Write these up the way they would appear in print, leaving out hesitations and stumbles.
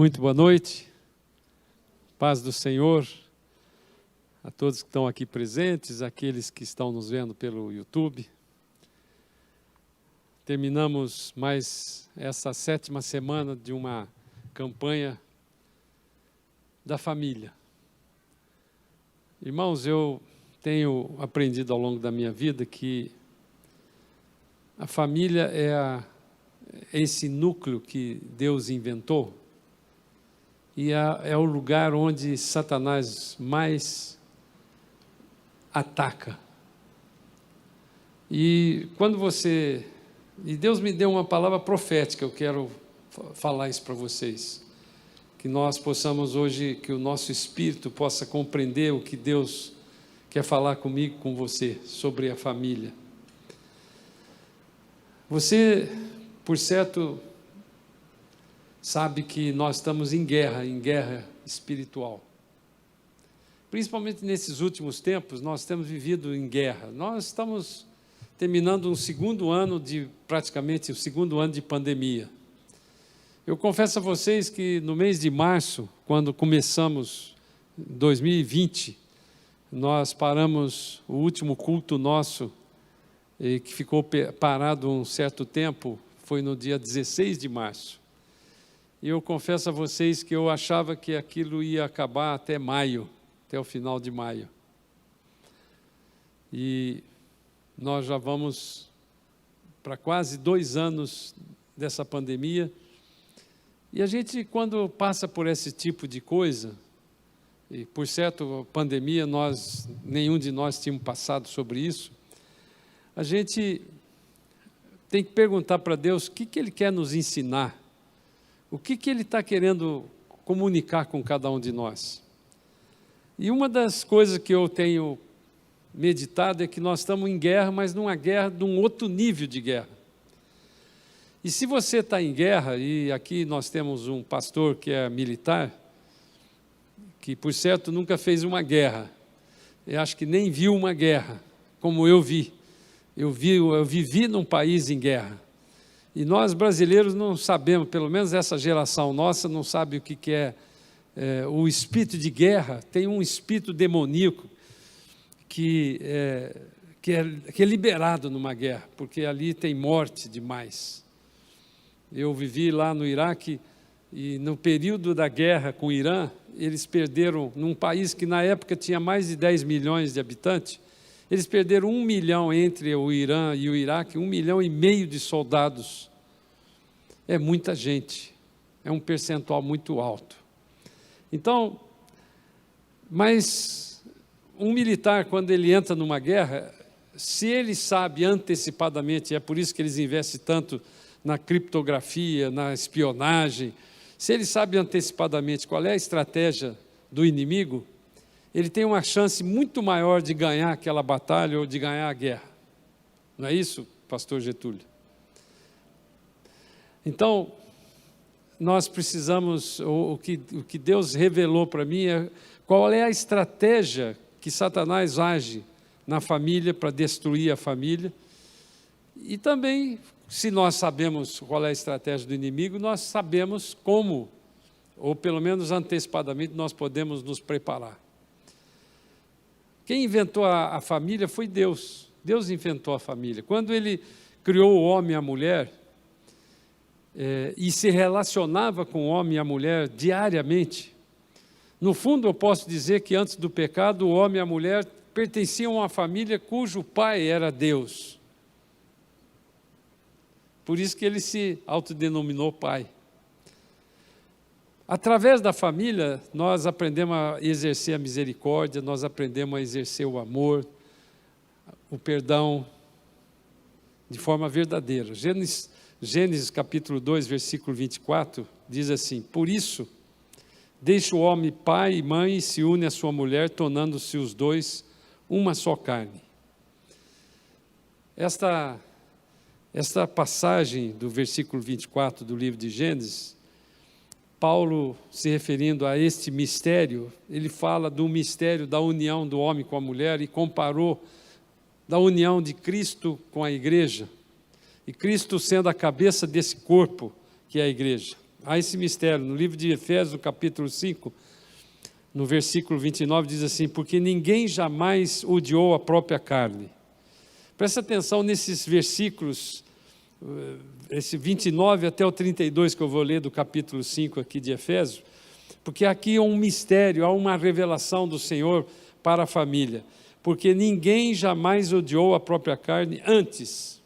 Muito boa noite, paz do Senhor, a todos que estão aqui presentes, aqueles que estão nos vendo pelo YouTube. Terminamos mais essa 7ª semana de uma campanha da família. Irmãos, eu tenho aprendido ao longo da minha vida que a família é esse núcleo que Deus inventou, e é o lugar onde Satanás mais ataca. E Deus me deu uma palavra profética, eu quero falar isso para vocês. Que nós possamos hoje, que o nosso espírito possa compreender o que Deus quer falar comigo, com você, sobre a família. Você, por certo, sabe que nós estamos em guerra espiritual. Principalmente nesses últimos tempos, nós temos vivido em guerra. Nós estamos terminando praticamente o segundo ano de pandemia. Eu confesso a vocês que no mês de março, quando começamos 2020, nós paramos o último culto nosso, que ficou parado um certo tempo, foi no dia 16 de março. E eu confesso a vocês que eu achava que aquilo ia acabar até maio, até o final de maio. E nós já vamos para quase 2 anos dessa pandemia. E a gente, quando passa por esse tipo de coisa, e por certo, a pandemia, nenhum de nós tínhamos passado sobre isso, a gente tem que perguntar para Deus o que Ele quer nos ensinar. O que Ele está querendo comunicar com cada um de nós? E uma das coisas que eu tenho meditado é que nós estamos em guerra, mas numa guerra de um outro nível de guerra. E se você está em guerra, e aqui nós temos um pastor que é militar, que por certo nunca fez uma guerra, eu acho que nem viu uma guerra, como eu vi. Eu vivi num país em guerra. E nós brasileiros não sabemos, pelo menos essa geração nossa não sabe o que é o espírito de guerra. Tem um espírito demoníaco que é liberado numa guerra, porque ali tem morte demais. Eu vivi lá no Iraque e no período da guerra com o Irã, eles perderam, num país que na época tinha mais de 10 milhões de habitantes, eles perderam 1 milhão entre o Irã e o Iraque, 1,5 milhão de soldados. É muita gente, é um percentual muito alto. Então, mas um militar, quando ele entra numa guerra, se ele sabe antecipadamente, é por isso que eles investem tanto na criptografia, na espionagem, se ele sabe antecipadamente qual é a estratégia do inimigo, ele tem uma chance muito maior de ganhar aquela batalha ou de ganhar a guerra. Não é isso, pastor Getúlio? Então, nós precisamos, o que Deus revelou para mim é qual é a estratégia que Satanás age na família para destruir a família. E também, se nós sabemos qual é a estratégia do inimigo, nós sabemos como, ou pelo menos antecipadamente, nós podemos nos preparar. Quem inventou a família foi Deus. Deus inventou a família. Quando Ele criou o homem e a mulher, e se relacionava com o homem e a mulher diariamente, no fundo eu posso dizer que antes do pecado, o homem e a mulher pertenciam a uma família cujo pai era Deus. Por isso que Ele se autodenominou pai. Através da família, nós aprendemos a exercer a misericórdia, nós aprendemos a exercer o amor, o perdão, de forma verdadeira. Gênesis capítulo 2, versículo 24, diz assim: por isso, deixa o homem pai e mãe e se une à sua mulher, tornando-se os dois uma só carne. Esta passagem do versículo 24 do livro de Gênesis, Paulo, se referindo a este mistério, ele fala do mistério da união do homem com a mulher e comparou da união de Cristo com a igreja, e Cristo sendo a cabeça desse corpo, que é a igreja. Há esse mistério. No livro de Efésios, no capítulo 5, no versículo 29, diz assim: porque ninguém jamais odiou a própria carne. Presta atenção nesses versículos, esse 29 até o 32 que eu vou ler do capítulo 5 aqui de Efésios, porque aqui é um mistério, há uma revelação do Senhor para a família. Porque ninguém jamais odiou a própria carne, antes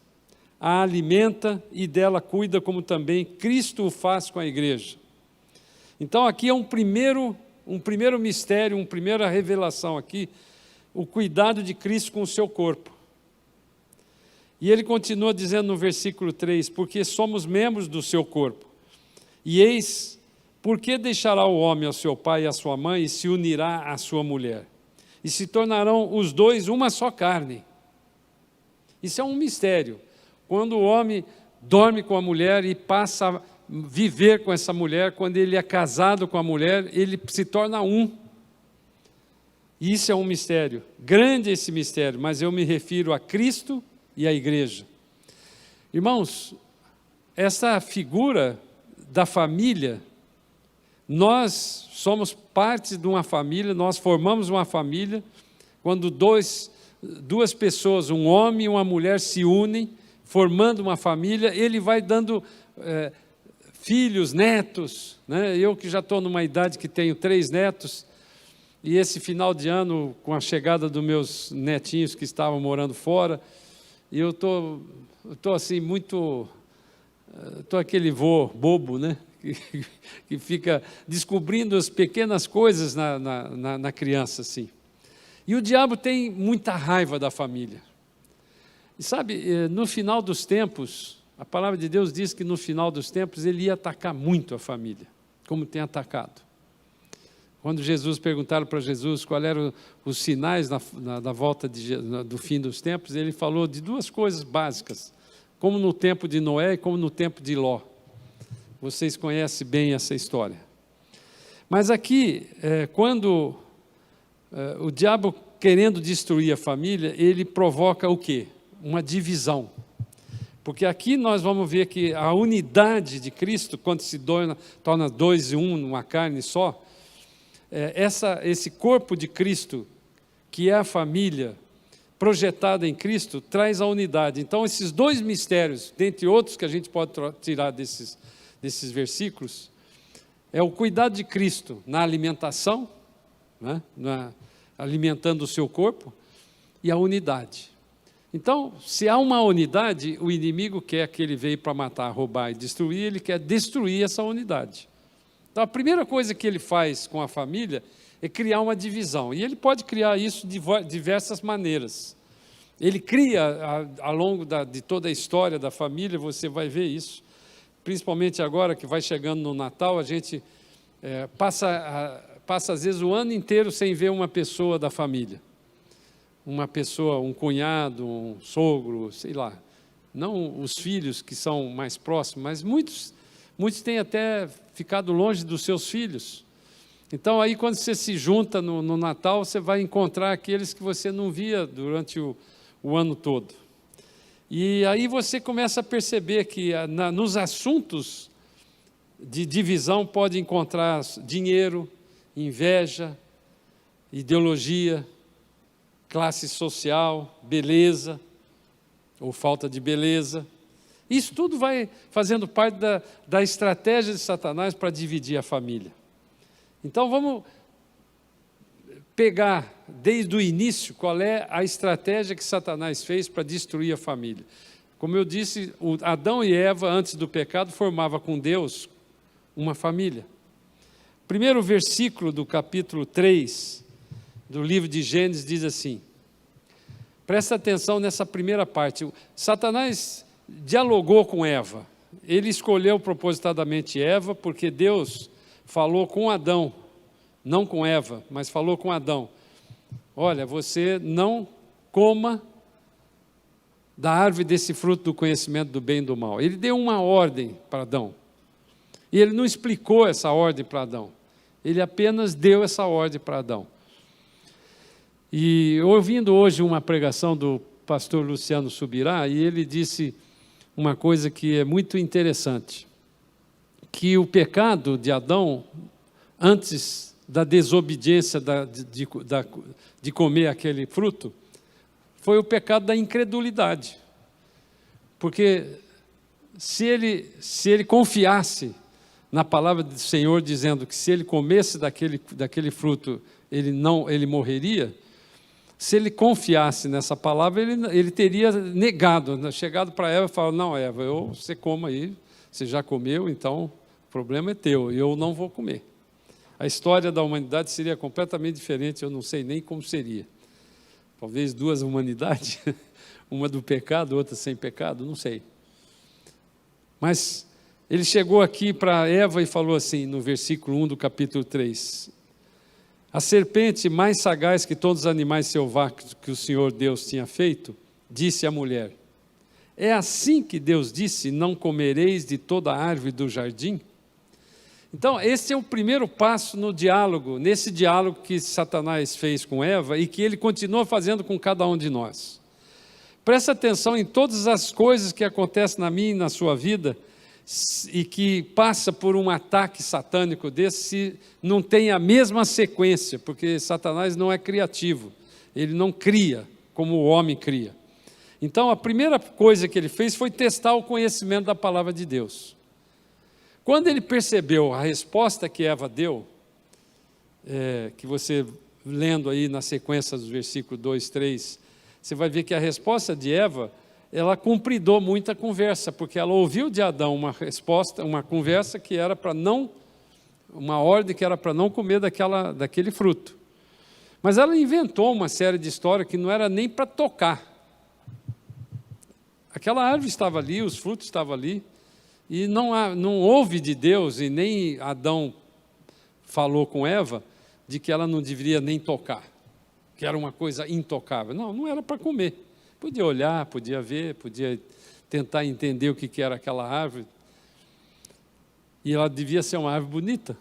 a alimenta e dela cuida, como também Cristo o faz com a igreja. Então aqui é um primeiro mistério, uma primeira revelação aqui, o cuidado de Cristo com o seu corpo. E ele continua dizendo no versículo 3, porque somos membros do seu corpo. E eis, por que deixará o homem ao seu pai e à sua mãe e se unirá à sua mulher? E se tornarão os dois uma só carne. Isso é um mistério. Quando o homem dorme com a mulher e passa a viver com essa mulher, quando ele é casado com a mulher, ele se torna um. Isso é um mistério. Grande esse mistério, mas eu me refiro a Cristo e à igreja. Irmãos, essa figura da família, nós somos parte de uma família, nós formamos uma família, quando duas pessoas, um homem e uma mulher se unem, formando uma família, ele vai dando filhos, netos, né? Eu que já estou numa idade que tenho 3 netos, e esse final de ano, com a chegada dos meus netinhos que estavam morando fora, e eu estou assim muito, estou aquele vô bobo, né? Que fica descobrindo as pequenas coisas na criança, assim. E o diabo tem muita raiva da família. E sabe, no final dos tempos, a palavra de Deus diz que no final dos tempos ele ia atacar muito a família, como tem atacado. Quando Jesus perguntaram para Jesus quais eram os sinais da volta do fim dos tempos, ele falou de 2 coisas básicas, como no tempo de Noé e como no tempo de Ló. Vocês conhecem bem essa história. Mas aqui, quando o diabo querendo destruir a família, ele provoca o quê? Uma divisão. Porque aqui nós vamos ver que a unidade de Cristo, quando se torna 2 e 1 numa carne só, esse corpo de Cristo, que é a família projetada em Cristo, traz a unidade. Então esses 2 mistérios, dentre outros que a gente pode tirar desses versículos, é o cuidado de Cristo na alimentação, né, alimentando o seu corpo, e a unidade. Então, se há uma unidade, o inimigo quer que ele veio para matar, roubar e destruir, ele quer destruir essa unidade. Então, a primeira coisa que ele faz com a família é criar uma divisão, e ele pode criar isso de diversas maneiras. Ele cria, ao longo de toda a história da família, você vai ver isso, principalmente agora que vai chegando no Natal, a gente passa às vezes o ano inteiro sem ver uma pessoa da família. Uma pessoa, um cunhado, um sogro, sei lá. Não os filhos que são mais próximos, mas muitos têm até ficado longe dos seus filhos. Então aí quando você se junta no Natal, você vai encontrar aqueles que você não via durante o ano todo. E aí você começa a perceber que nos assuntos de divisão pode encontrar dinheiro, inveja, ideologia, classe social, beleza, ou falta de beleza. Isso tudo vai fazendo parte da estratégia de Satanás para dividir a família. Então vamos pegar desde o início qual é a estratégia que Satanás fez para destruir a família. Como eu disse, Adão e Eva, antes do pecado, formavam com Deus uma família. Primeiro versículo do capítulo 3 do livro de Gênesis diz assim, presta atenção nessa primeira parte, Satanás dialogou com Eva, ele escolheu propositadamente Eva, porque Deus falou com Adão, não com Eva, mas falou com Adão, olha, você não coma da árvore desse fruto do conhecimento do bem e do mal. Ele deu uma ordem para Adão, e ele não explicou essa ordem para Adão, ele apenas deu essa ordem para Adão. E ouvindo hoje uma pregação do pastor Luciano Subirá, e ele disse uma coisa que é muito interessante. que o pecado de Adão, antes da desobediência de comer aquele fruto, foi o pecado da incredulidade. Porque se ele confiasse na palavra do Senhor, dizendo que se ele comesse daquele fruto, ele morreria, se ele confiasse nessa palavra, ele teria negado, chegado para Eva e falado: não, Eva, você coma aí, você já comeu, então o problema é teu, eu não vou comer. A história da humanidade seria completamente diferente, eu não sei nem como seria. Talvez duas humanidades, uma do pecado, outra sem pecado, não sei. Mas ele chegou aqui para Eva e falou assim, no versículo 1 do capítulo 3, a serpente mais sagaz que todos os animais selvagens que o Senhor Deus tinha feito, disse à mulher: é assim que Deus disse, não comereis de toda a árvore do jardim? Então, esse é o primeiro passo no diálogo, nesse diálogo que Satanás fez com Eva e que ele continua fazendo com cada um de nós. Presta atenção em todas as coisas que acontecem na minha e na sua vida e que passa por um ataque satânico desse, se não tem a mesma sequência, porque Satanás não é criativo, ele não cria como o homem cria. Então, a primeira coisa que ele fez foi testar o conhecimento da palavra de Deus. Quando ele percebeu a resposta que Eva deu, que você lendo aí na sequência dos versículos 2, 3, você vai ver que a resposta de Eva, ela cumpridou muita conversa, porque ela ouviu de Adão uma resposta, uma conversa que era para não, uma ordem que era para não comer daquele fruto. Mas ela inventou uma série de histórias que não era nem para tocar. Aquela árvore estava ali, os frutos estavam ali, e não houve de Deus, e nem Adão falou com Eva, de que ela não deveria nem tocar, que era uma coisa intocável. Não era para comer. Podia olhar, podia ver, podia tentar entender o que era aquela árvore. E ela devia ser uma árvore bonita.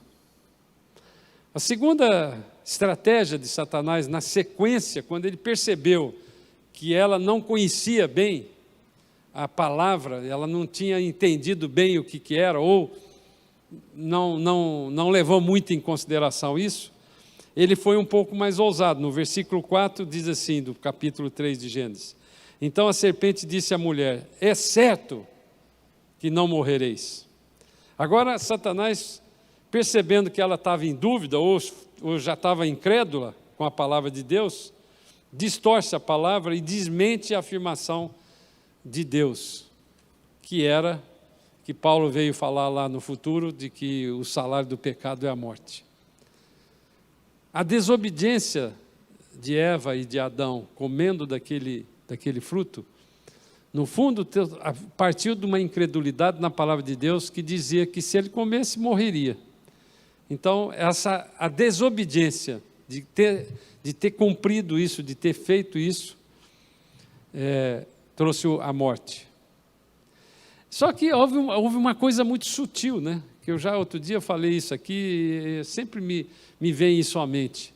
A segunda estratégia de Satanás, na sequência, quando ele percebeu que ela não conhecia bem a palavra, ela não tinha entendido bem o que era, ou não levou muito em consideração isso, ele foi um pouco mais ousado. No versículo 4 diz assim, do capítulo 3 de Gênesis: então a serpente disse à mulher: é certo que não morrereis. Agora Satanás, percebendo que ela estava em dúvida, ou já estava incrédula com a palavra de Deus, distorce a palavra e desmente a afirmação de Deus, que Paulo veio falar lá no futuro, de que o salário do pecado é a morte. A desobediência de Eva e de Adão, comendo daquele fruto, no fundo, partiu de uma incredulidade na palavra de Deus, que dizia que se ele comesse, morreria. Então, a desobediência de ter cumprido isso, de ter feito isso, trouxe a morte. Só que houve uma coisa muito sutil, né? Que eu já outro dia falei isso aqui, e sempre me vem isso à mente.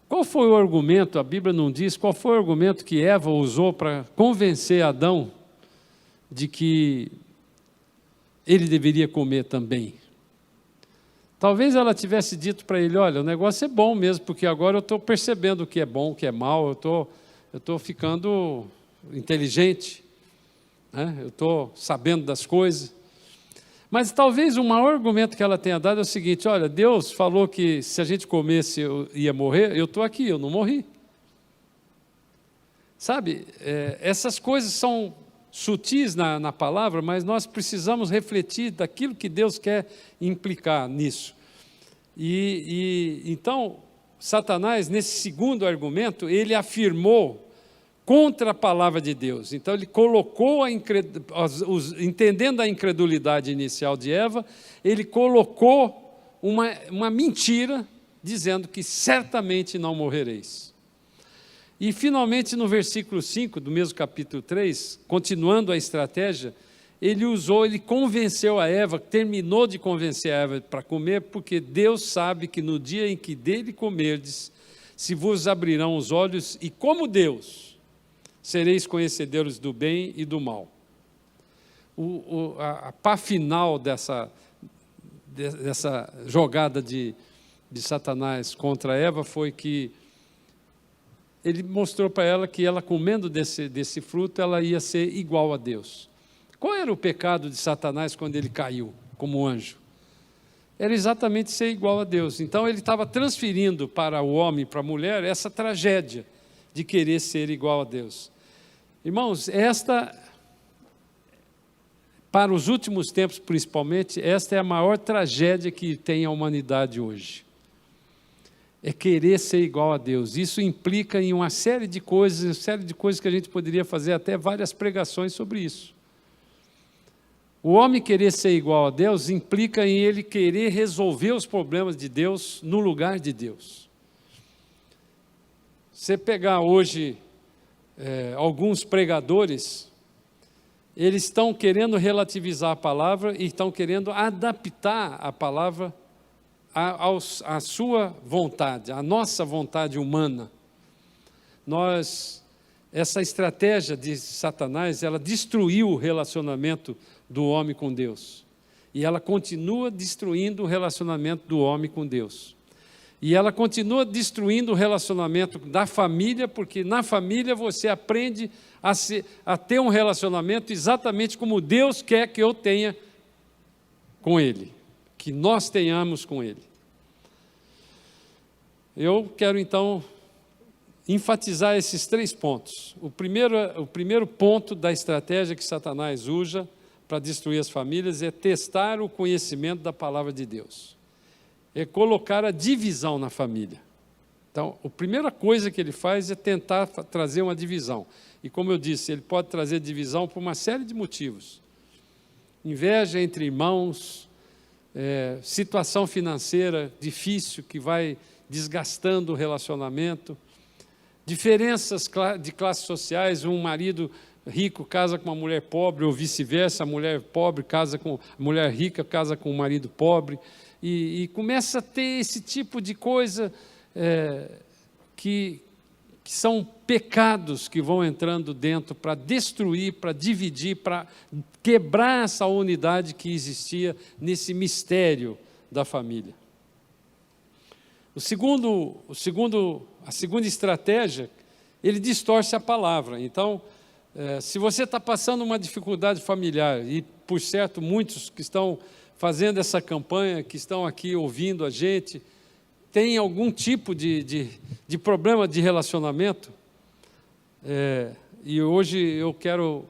Qual foi o argumento, a Bíblia não diz, qual foi o argumento que Eva usou para convencer Adão de que ele deveria comer também? Talvez ela tivesse dito para ele: olha, o negócio é bom mesmo, porque agora eu estou percebendo o que é bom, o que é mal, eu estou ficando inteligente, né? Eu estou sabendo das coisas. Mas talvez o maior argumento que ela tenha dado é o seguinte: olha, Deus falou que se a gente comesse eu ia morrer, eu estou aqui, eu não morri. Sabe, essas coisas são sutis na palavra, mas nós precisamos refletir daquilo que Deus quer implicar nisso. Então, Satanás, nesse segundo argumento, ele afirmou contra a palavra de Deus. Então ele colocou, entendendo a incredulidade inicial de Eva, ele colocou uma mentira, dizendo que certamente não morrereis. E finalmente no versículo 5 do mesmo capítulo 3, continuando a estratégia, ele convenceu a Eva, terminou de convencer a Eva para comer, porque Deus sabe que no dia em que dele comerdes, se vos abrirão os olhos, e como Deus, sereis conhecedores do bem e do mal. a pá final dessa jogada de Satanás contra Eva foi que ele mostrou para ela que ela, comendo desse fruto, ela ia ser igual a Deus. Qual era o pecado de Satanás quando ele caiu como anjo? Era exatamente ser igual a Deus. Então ele estava transferindo para o homem e para a mulher essa tragédia de querer ser igual a Deus. Irmãos, para os últimos tempos principalmente, esta é a maior tragédia que tem a humanidade hoje. É querer ser igual a Deus. Isso implica em uma série de coisas que a gente poderia fazer até várias pregações sobre isso. O homem querer ser igual a Deus implica em ele querer resolver os problemas de Deus no lugar de Deus. Você pegar hoje alguns pregadores, eles estão querendo relativizar a palavra e estão querendo adaptar a palavra à sua vontade, à nossa vontade humana. Essa estratégia de Satanás, ela destruiu o relacionamento do homem com Deus. E ela continua destruindo o relacionamento do homem com Deus. E ela continua destruindo o relacionamento da família, porque na família você aprende a ter um relacionamento exatamente como Deus quer que eu tenha com Ele, que nós tenhamos com Ele. Eu quero então enfatizar esses 3 pontos. O primeiro ponto da estratégia que Satanás usa para destruir as famílias é testar o conhecimento da palavra de Deus. É colocar a divisão na família. Então, a primeira coisa que ele faz é tentar trazer uma divisão. E como eu disse, ele pode trazer divisão por uma série de motivos. Inveja entre irmãos, situação financeira difícil que vai desgastando o relacionamento, diferenças de classes sociais, um marido rico casa com uma mulher pobre, ou vice-versa, a mulher pobre casa com a mulher rica, casa com um marido pobre, e começa a ter esse tipo de coisa que são pecados que vão entrando dentro para destruir, para dividir, para quebrar essa unidade que existia nesse mistério da família. A segunda estratégia, ele distorce a palavra. Então, se você está passando uma dificuldade familiar, e por certo muitos que estão fazendo essa campanha, que estão aqui ouvindo a gente, tem algum tipo de problema de relacionamento, e hoje eu quero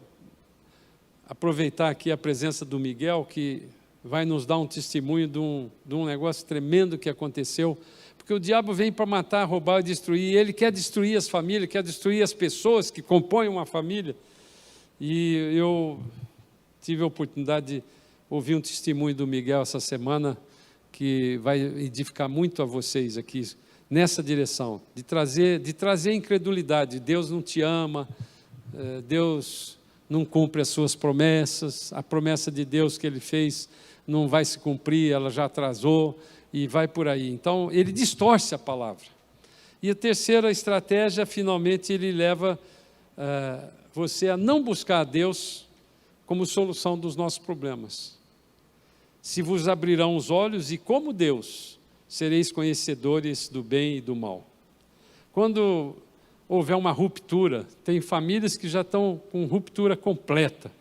aproveitar aqui a presença do Miguel, que vai nos dar um testemunho de um negócio tremendo que aconteceu, porque o diabo vem para matar, roubar e destruir, e ele quer destruir as famílias, quer destruir as pessoas que compõem uma família. E eu tive a oportunidade de ouvir um testemunho do Miguel essa semana, que vai edificar muito a vocês aqui, nessa direção, de trazer incredulidade. Deus não te ama, Deus não cumpre as suas promessas, a promessa de Deus que Ele fez não vai se cumprir, ela já atrasou, e vai por aí. Então, ele distorce a palavra. E a terceira estratégia, finalmente, ele leva você a não buscar a Deus como solução dos nossos problemas. Se vos abrirão os olhos, e como Deus, sereis conhecedores do bem e do mal. Quando houver uma ruptura, tem famílias que já estão com ruptura completa.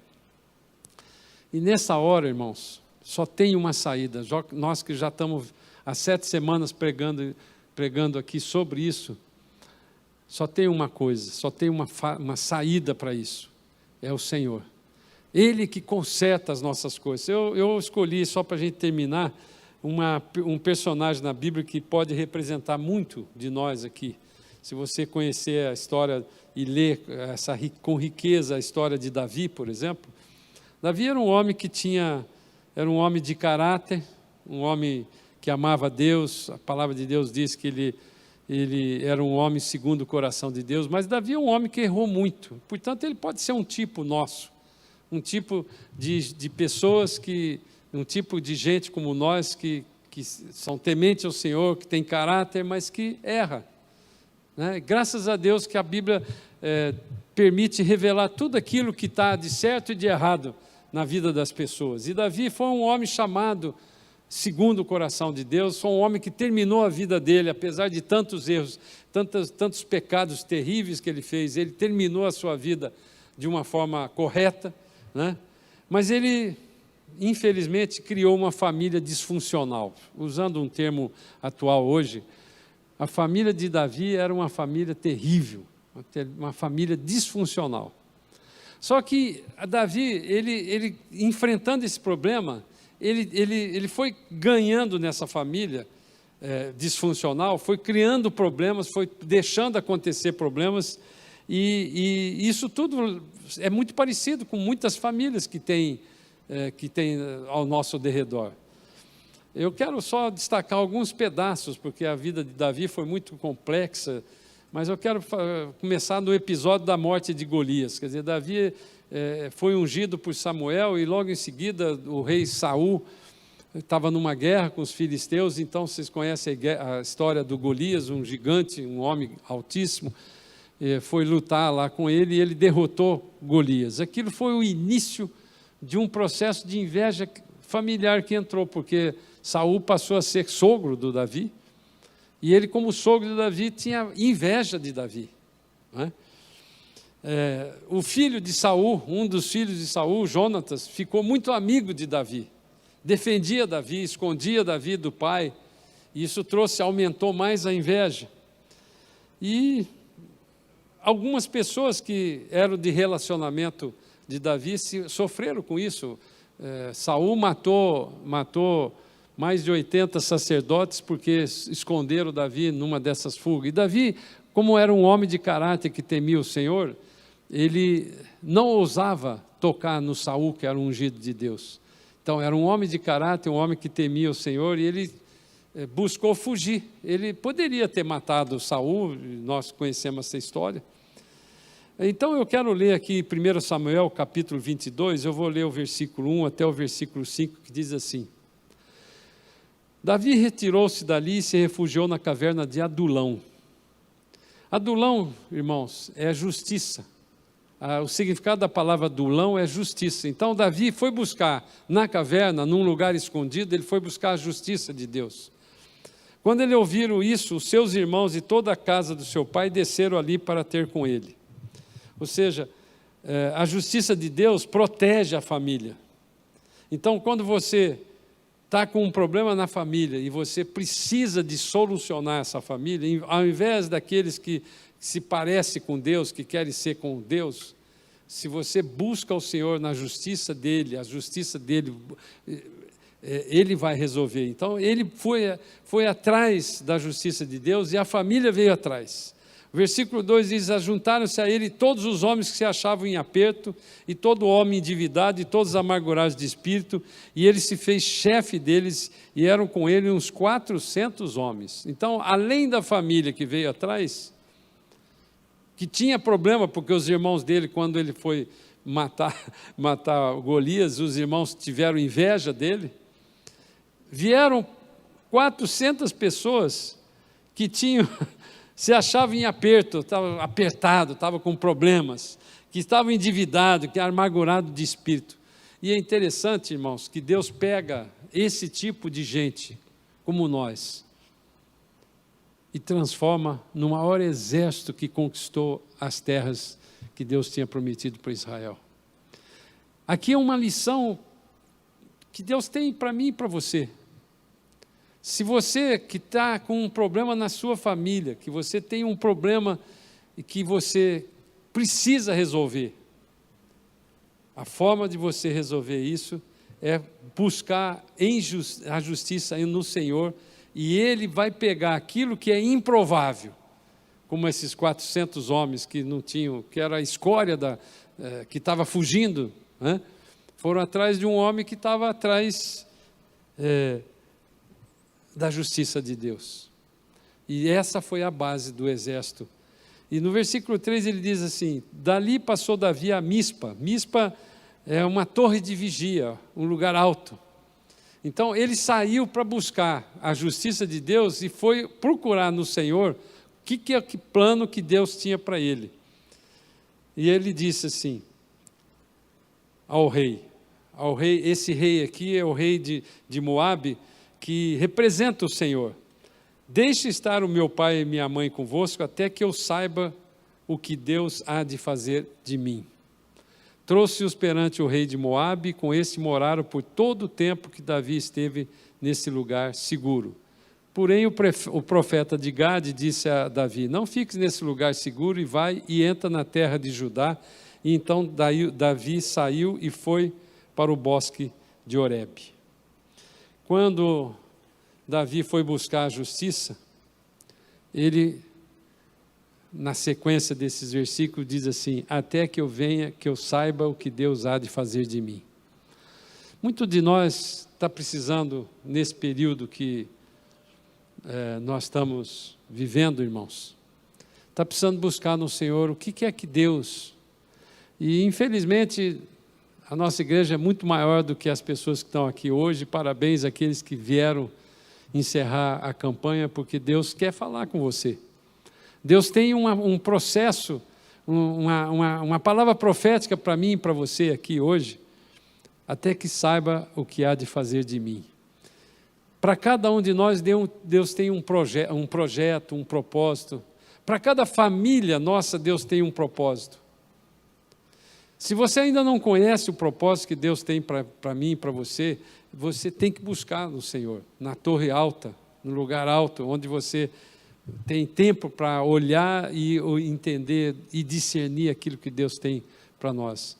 E nessa hora, irmãos, só tem uma saída. Nós que já estamos há 7 semanas pregando aqui sobre isso, só tem uma coisa, só tem uma saída para isso, é o Senhor. Ele que conserta as nossas coisas. Eu escolhi, só para a gente terminar, um personagem na Bíblia que pode representar muito de nós aqui. Se você conhecer a história e ler com riqueza a história de Davi, por exemplo, Davi era um homem era um homem de caráter, um homem que amava Deus. A palavra de Deus diz que ele era um homem segundo o coração de Deus, mas Davi é um homem que errou muito, portanto ele pode ser um tipo nosso, um tipo de pessoas, um tipo de gente como nós, que são tementes ao Senhor, que tem caráter, mas que erra, né? Graças a Deus que a Bíblia permite revelar tudo aquilo que está de certo e de errado na vida das pessoas. E Davi foi um homem chamado segundo o coração de Deus, foi um homem que terminou a vida dele, apesar de tantos erros, tantos pecados terríveis que ele fez, ele terminou a sua vida de uma forma correta, né? Mas ele, infelizmente, criou uma família disfuncional. Usando um termo atual hoje, a família de Davi era uma família terrível, uma família disfuncional. Só que Davi, ele enfrentando esse problema, ele foi ganhando nessa família disfuncional, foi criando problemas, foi deixando acontecer problemas, e isso tudo é muito parecido com muitas famílias que tem ao nosso derredor. Eu quero só destacar alguns pedaços, porque a vida de Davi foi muito complexa, mas eu quero começar no episódio da morte de Golias. Quer dizer, Davi foi ungido por Samuel, e logo em seguida o rei Saul estava numa guerra com os filisteus. Então vocês conhecem a história do Golias, um gigante, um homem altíssimo, foi lutar lá com ele e ele derrotou Golias. Aquilo foi o início de um processo de inveja familiar que entrou, porque Saul passou a ser sogro do Davi, e ele, como sogro de Davi, tinha inveja de Davi, né? O filho de Saul, um dos filhos de Saul, Jonatas, ficou muito amigo de Davi, defendia Davi, escondia Davi do pai, e isso aumentou mais a inveja. E algumas pessoas que eram de relacionamento de Davi sofreram com isso. Saul matou mais de 80 sacerdotes porque esconderam Davi numa dessas fugas. E Davi, como era um homem de caráter que temia o Senhor, ele não ousava tocar no Saul, que era um ungido de Deus. Então, era um homem de caráter, um homem que temia o Senhor, e ele buscou fugir. Ele poderia ter matado Saul, nós conhecemos essa história. Então, eu quero ler aqui 1 Samuel, capítulo 22, eu vou ler o versículo 1 até o versículo 5, que diz assim: Davi retirou-se dali e se refugiou na caverna de Adulão. Adulão, irmãos, é justiça. O significado da palavra Adulão é justiça. Então, Davi foi buscar na caverna, num lugar escondido, ele foi buscar a justiça de Deus. Quando ele ouviram isso, os seus irmãos e toda a casa do seu pai desceram ali para ter com ele. Ou seja, a justiça de Deus protege a família. Então, quando você está com um problema na família e você precisa de solucionar essa família, ao invés daqueles que se parecem com Deus, que querem ser com Deus, se você busca o Senhor na justiça dEle, a justiça dEle, Ele vai resolver. Então, ele foi atrás da justiça de Deus e a família veio atrás. O versículo 2 diz: ajuntaram-se a ele todos os homens que se achavam em aperto, e todo homem endividado, e todos amargurados de espírito, e ele se fez chefe deles, e eram com ele uns 400 homens. Então, além da família que veio atrás, que tinha problema, porque os irmãos dele, quando ele foi matar Golias, os irmãos tiveram inveja dele, vieram 400 pessoas que se achavam em aperto, estavam apertado, estavam com problemas, que estavam endividados, que amargurados de espírito. E é interessante, irmãos, que Deus pega esse tipo de gente, como nós, e transforma no maior exército que conquistou as terras que Deus tinha prometido para Israel. Aqui é uma lição que Deus tem para mim e para você. Se você que está com um problema na sua família, que você tem um problema e que você precisa resolver, a forma de você resolver isso é buscar a justiça no Senhor, e Ele vai pegar aquilo que é improvável, como esses 400 homens que não tinham, que era a escória que estava fugindo, né? Foram atrás de um homem que estava atrás da justiça de Deus. E essa foi a base do exército. E no versículo 3 ele diz assim: dali passou Davi a Mispa. Mispa é uma torre de vigia, um lugar alto. Então ele saiu para buscar a justiça de Deus e foi procurar no Senhor que plano que Deus tinha para ele. E ele disse assim ao rei: ao rei. Esse rei aqui é o rei de Moabe, que representa o Senhor. Deixe estar o meu pai e minha mãe convosco, até que eu saiba o que Deus há de fazer de mim. Trouxe-os perante o rei de Moabe, e com este moraram por todo o tempo que Davi esteve nesse lugar seguro. Porém, o profeta de Gade disse a Davi: não fiques nesse lugar seguro, e vai e entra na terra de Judá. E então Davi saiu e foi para o bosque de Horebe. Quando Davi foi buscar a justiça, ele, na sequência desses versículos, diz assim: até que eu venha, que eu saiba o que Deus há de fazer de mim. Muito de nós está precisando, nesse período que nós estamos vivendo, irmãos, está precisando buscar no Senhor o que é que Deus... E, infelizmente, a nossa igreja é muito maior do que as pessoas que estão aqui hoje. Parabéns àqueles que vieram encerrar a campanha, porque Deus quer falar com você. Deus tem um processo, uma palavra profética para mim e para você aqui hoje, até que saiba o que há de fazer de mim. Para cada um de nós, Deus tem um projeto, um propósito. Para cada família nossa, Deus tem um propósito. Se você ainda não conhece o propósito que Deus tem para mim e para você, você tem que buscar no Senhor, na torre alta, no lugar alto, onde você tem tempo para olhar e entender e discernir aquilo que Deus tem para nós.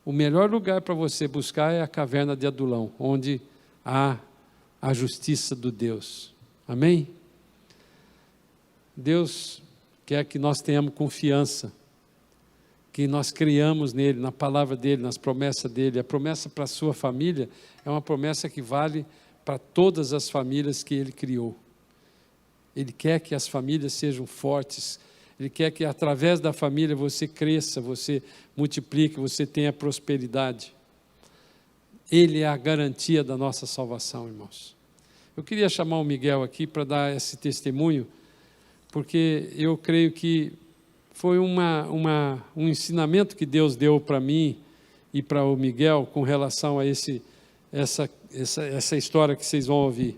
O melhor lugar para você buscar é a caverna de Adulão, onde há a justiça do Deus. Amém? Deus quer que nós tenhamos confiança, que nós criamos nele, na palavra dele, nas promessas dele. A promessa para a sua família é uma promessa que vale para todas as famílias que ele criou. Ele quer que as famílias sejam fortes. Ele quer que através da família você cresça, você multiplique, você tenha prosperidade. Ele é a garantia da nossa salvação, irmãos. Eu queria chamar o Miguel aqui para dar esse testemunho, porque eu creio que foi um ensinamento que Deus deu para mim e para o Miguel com relação a essa história que vocês vão ouvir.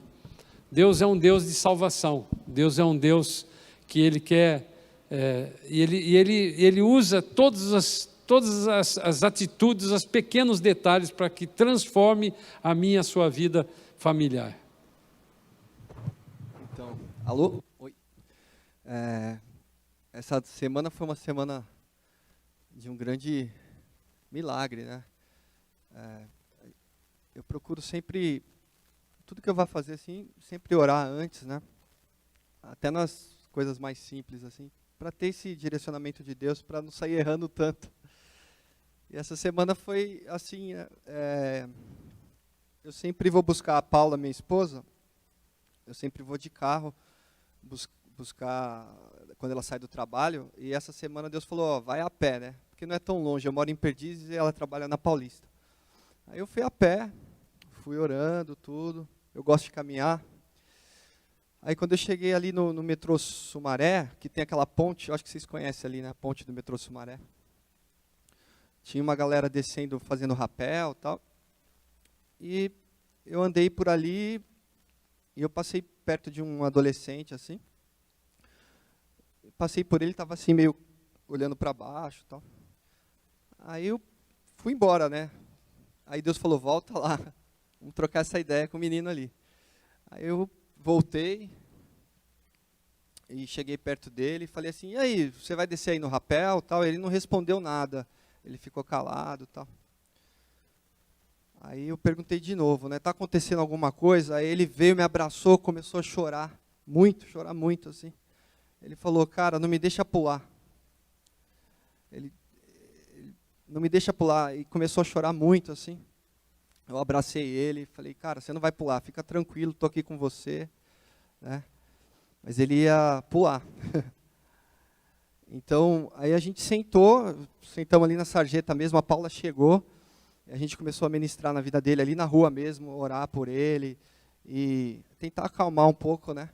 Deus é um Deus de salvação. Deus é um Deus que Ele quer... Ele usa todas as atitudes, os pequenos detalhes para que transforme a minha e a sua vida familiar. Então, alô? Oi. Essa semana foi uma semana de um grande milagre, né? Eu procuro sempre, tudo que eu vou fazer assim, sempre orar antes, né? Até nas coisas mais simples, assim, para ter esse direcionamento de Deus, para não sair errando tanto. E essa semana foi assim, eu sempre vou buscar a Paula, minha esposa, eu sempre vou de carro buscar quando ela sai do trabalho, e essa semana Deus falou, vai a pé, né? Porque não é tão longe, eu moro em Perdizes e ela trabalha na Paulista. Aí eu fui a pé, fui orando, tudo, eu gosto de caminhar. Aí quando eu cheguei ali no metrô Sumaré, que tem aquela ponte, eu acho que vocês conhecem ali, né, a ponte do metrô Sumaré. Tinha uma galera descendo, fazendo rapel e tal. E eu andei por ali, e eu passei perto de um adolescente, assim. Passei por ele, estava assim, meio olhando para baixo e tal. Aí eu fui embora, né? Aí Deus falou, volta lá, vamos trocar essa ideia com o menino ali. Aí eu voltei e cheguei perto dele e falei assim, e aí, você vai descer aí no rapel tal? Ele não respondeu nada, ele ficou calado tal. Aí eu perguntei de novo, né? Tá acontecendo alguma coisa? Aí ele veio, me abraçou, começou a chorar muito assim. Ele falou, cara, não me deixa pular. Ele não me deixa pular, e começou a chorar muito assim. Eu abracei ele e falei, cara, você não vai pular, fica tranquilo, estou aqui com você, né? Mas ele ia pular. Então, aí a gente sentamos ali na sarjeta mesmo, a Paula chegou, e a gente começou a ministrar na vida dele ali na rua mesmo, orar por ele, e tentar acalmar um pouco, né?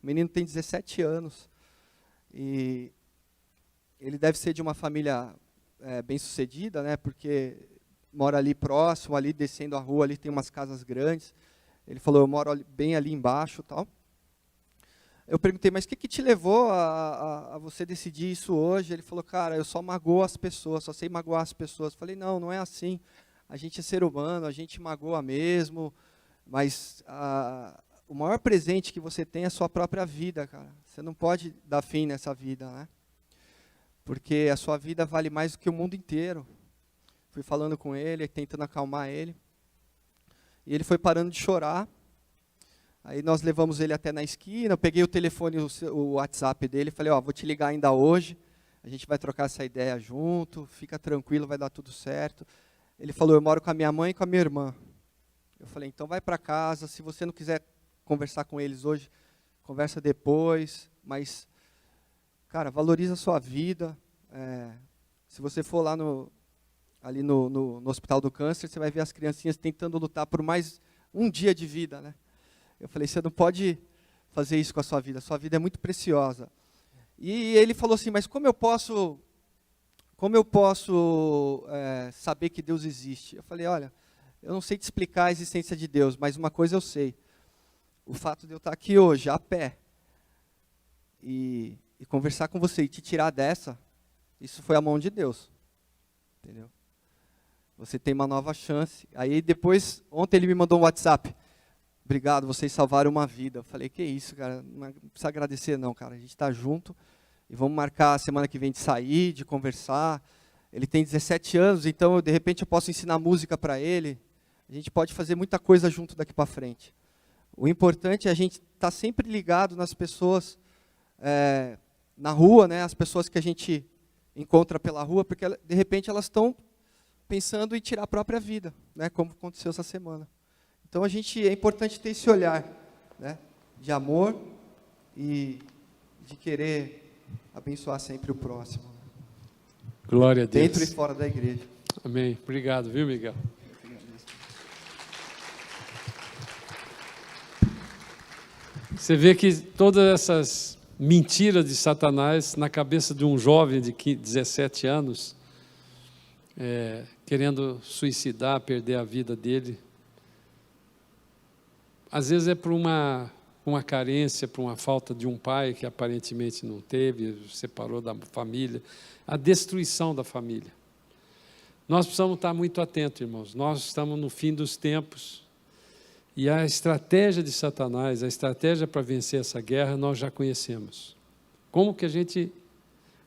O menino tem 17 anos, e ele deve ser de uma família bem-sucedida, né? Porque mora ali próximo, ali descendo a rua, ali tem umas casas grandes. Ele falou, eu moro bem ali embaixo, tal. Eu perguntei, mas o que te levou a você decidir isso hoje? Ele falou, cara, eu só magoo as pessoas, só sei magoar as pessoas. Eu falei, não é assim. A gente é ser humano, a gente magoa mesmo, mas o maior presente que você tem é a sua própria vida, cara. Você não pode dar fim nessa vida, né? Porque a sua vida vale mais do que o mundo inteiro. Fui falando com ele, tentando acalmar ele. E ele foi parando de chorar. Aí nós levamos ele até na esquina, eu peguei o telefone, o WhatsApp dele, e falei, vou te ligar ainda hoje, a gente vai trocar essa ideia junto, fica tranquilo, vai dar tudo certo. Ele falou, eu moro com a minha mãe e com a minha irmã. Eu falei, então vai para casa, se você não quiser conversar com eles hoje, conversa depois, mas, cara, valoriza a sua vida. Se você for lá ali no Hospital do Câncer, você vai ver as criancinhas tentando lutar por mais um dia de vida, né? Eu falei, você não pode fazer isso com a sua vida é muito preciosa. E ele falou assim, mas como eu posso saber que Deus existe? Eu falei, olha, eu não sei te explicar a existência de Deus, mas uma coisa eu sei. O fato de eu estar aqui hoje, a pé, e conversar com você e te tirar dessa, isso foi a mão de Deus. Entendeu? Você tem uma nova chance. Aí depois, ontem ele me mandou um WhatsApp. Obrigado, vocês salvaram uma vida. Eu falei, que isso, cara, não precisa agradecer não, cara. A gente está junto e vamos marcar a semana que vem de sair, de conversar. Ele tem 17 anos, então de repente eu posso ensinar música para ele. A gente pode fazer muita coisa junto daqui para frente. O importante é a gente estar sempre ligado nas pessoas na rua, né? As pessoas que a gente encontra pela rua, porque de repente elas estão pensando em tirar a própria vida, né? Como aconteceu essa semana. Então é importante ter esse olhar, né, de amor e de querer abençoar sempre o próximo. Glória a Deus. Dentro e fora da igreja. Amém. Obrigado, viu, Miguel? Você vê que todas essas mentiras de Satanás na cabeça de um jovem de 17 anos, querendo suicidar, perder a vida dele, às vezes é por uma carência, por uma falta de um pai que aparentemente não teve, separou da família, a destruição da família. Nós precisamos estar muito atentos, irmãos. Nós estamos no fim dos tempos e a estratégia de Satanás, a estratégia para vencer essa guerra, nós já conhecemos. Como que a gente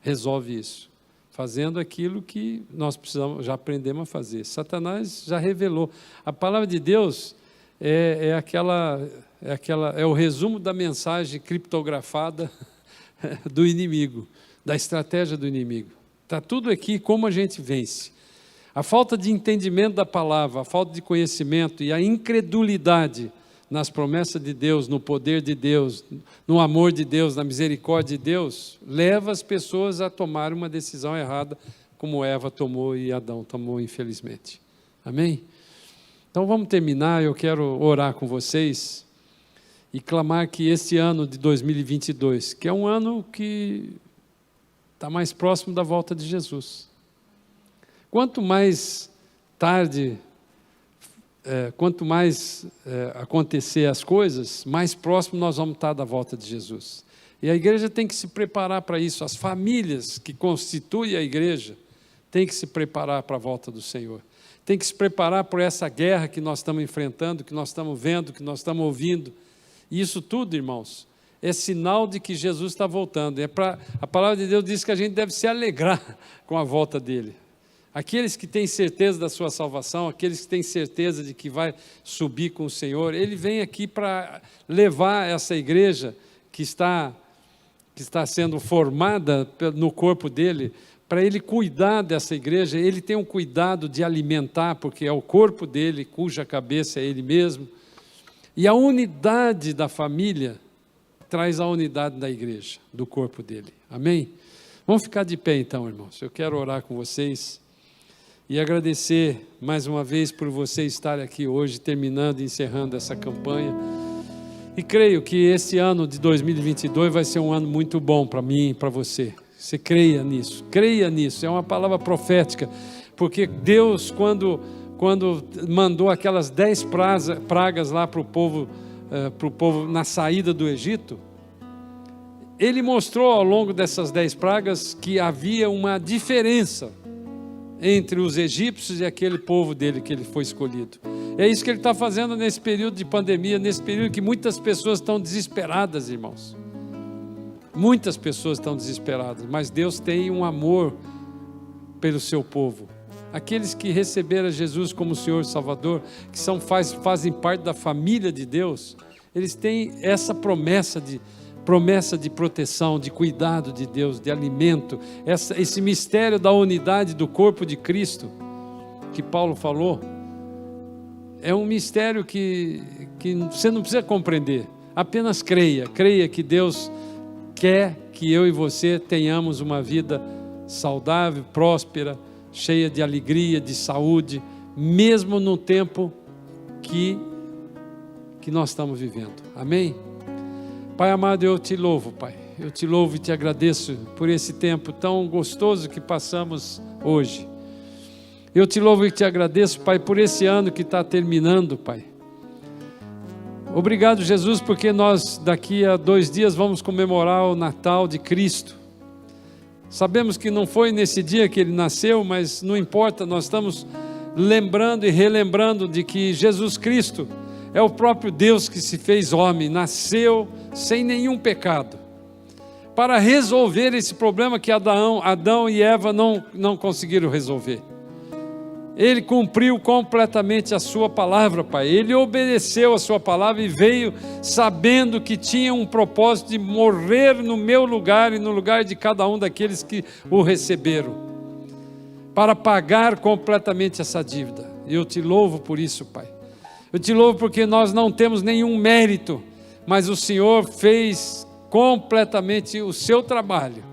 resolve isso? Fazendo aquilo que nós já aprendemos a fazer. Satanás já revelou. A palavra de Deus é o resumo da mensagem criptografada do inimigo, da estratégia do inimigo. Está tudo aqui, como a gente vence. A falta de entendimento da palavra, a falta de conhecimento e a incredulidade nas promessas de Deus, no poder de Deus, no amor de Deus, na misericórdia de Deus, leva as pessoas a tomar uma decisão errada, como Eva tomou e Adão tomou, infelizmente. Amém? Então vamos terminar, eu quero orar com vocês e clamar que este ano de 2022, que é um ano que está mais próximo da volta de Jesus. Quanto mais tarde, quanto mais acontecer as coisas, mais próximo nós vamos estar da volta de Jesus. E a igreja tem que se preparar para isso, as famílias que constituem a igreja têm que se preparar para a volta do Senhor. Tem que se preparar por essa guerra que nós estamos enfrentando, que nós estamos vendo, que nós estamos ouvindo. E isso tudo, irmãos, é sinal de que Jesus está voltando. A palavra de Deus diz que a gente deve se alegrar com a volta dele. Aqueles que têm certeza da sua salvação, aqueles que têm certeza de que vai subir com o Senhor, ele vem aqui para levar essa igreja que está sendo formada no corpo dele, para ele cuidar dessa igreja. Ele tem um cuidado de alimentar, porque é o corpo dele, cuja cabeça é ele mesmo. E a unidade da família traz a unidade da igreja, do corpo dele. Amém? Vamos ficar de pé então, irmãos. Eu quero orar com vocês e agradecer mais uma vez por vocês estarem aqui hoje, terminando e encerrando essa campanha. E creio que esse ano de 2022 vai ser um ano muito bom para mim e para você. Você creia nisso, é uma palavra profética, Porque Deus, quando mandou aquelas 10 pragas lá para o povo na saída do Egito, Ele mostrou ao longo dessas 10 pragas que havia uma diferença entre os egípcios e aquele povo dele que ele foi escolhido. É isso que Ele está fazendo nesse período de pandemia, nesse período que muitas pessoas estão desesperadas, irmãos. Muitas pessoas estão desesperadas, mas Deus tem um amor pelo seu povo. Aqueles que receberam Jesus como Senhor e Salvador, que fazem parte da família de Deus, eles têm essa promessa de proteção, de cuidado de Deus, de alimento, esse mistério da unidade do corpo de Cristo, que Paulo falou, é um mistério que você não precisa compreender, apenas creia que Deus quer que eu e você tenhamos uma vida saudável, próspera, cheia de alegria, de saúde, mesmo no tempo que nós estamos vivendo, amém? Pai amado, eu te louvo, Pai, eu te louvo e te agradeço por esse tempo tão gostoso que passamos hoje. Eu te louvo e te agradeço, Pai, por esse ano que está terminando, Pai. Obrigado, Jesus, porque nós daqui a 2 dias vamos comemorar o Natal de Cristo. Sabemos que não foi nesse dia que Ele nasceu, mas não importa, nós estamos lembrando e relembrando de que Jesus Cristo é o próprio Deus que se fez homem, nasceu sem nenhum pecado, para resolver esse problema que Adão e Eva não conseguiram resolver. Ele cumpriu completamente a sua palavra, Pai. Ele obedeceu a sua palavra e veio sabendo que tinha um propósito de morrer no meu lugar e no lugar de cada um daqueles que o receberam, para pagar completamente essa dívida. Eu te louvo por isso, Pai. Eu te louvo porque nós não temos nenhum mérito, mas o Senhor fez completamente o seu trabalho,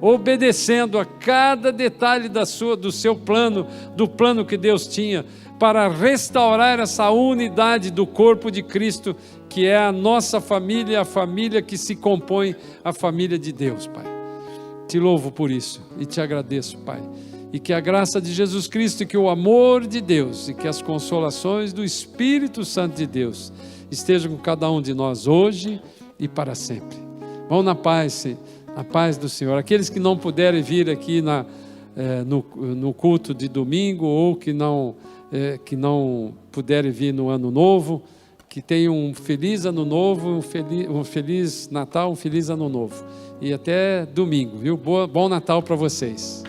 obedecendo a cada detalhe do seu plano, do plano que Deus tinha, para restaurar essa unidade do corpo de Cristo, que é a nossa família, a família que se compõe a família de Deus, Pai. Te louvo por isso e te agradeço, Pai. E que a graça de Jesus Cristo, e que o amor de Deus, e que as consolações do Espírito Santo de Deus estejam com cada um de nós hoje e para sempre. Vão na paz do Senhor. Aqueles que não puderem vir aqui no culto de domingo, ou que não puderem vir no ano novo, que tenham um feliz ano novo, um feliz Natal, um feliz ano novo. E até domingo, viu? Bom Natal para vocês.